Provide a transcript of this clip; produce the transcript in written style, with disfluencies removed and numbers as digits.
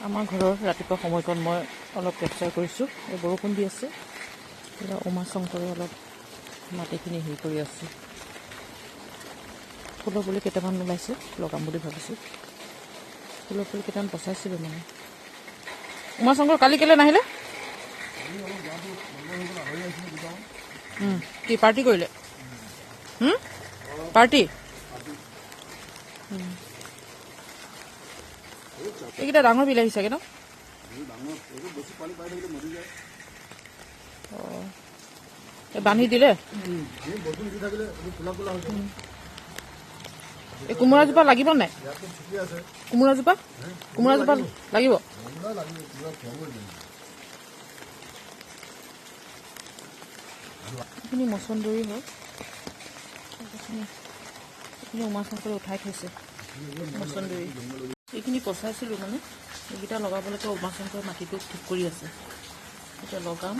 আমাৰ ঘৰৰ ৰাতিপুৱা সময়কণ মই অলপ কেপচাৰ কৰিছোঁ। এই বৰষুণ দি আছে, উমা শংকৰে অলপ মাটিখিনি হেৰি কৰি আছে। ফুলৰ পুলি কেইটামান ওলাইছে, লগাম বুলি ভাবিছোঁ। ফুলৰ পুলি কেইটামান পচাইছিলোঁ মানে। উমা শংকৰ কালি কেলৈ নাহিলে? কি পাৰ্টি কৰিলে? পাৰ্টি এইকেইটা ডাঙৰ বিলাহী চাগে ন? বান্ধি দিলে। এই কোমোৰাজোপা লাগিব নাই? কোমোৰাজোপা লাগিব। এইখিনি মচন্দৰী হয়, এইখিনি উমা শংকৰে উঠাই থৈছে মচন্দৰী। এইখিনি পচাইছিলোঁ মানে, এইকেইটা লগাবলৈকে উমা শংকৰে মাটিটো ঠিক কৰি আছে। এতিয়া লগাম।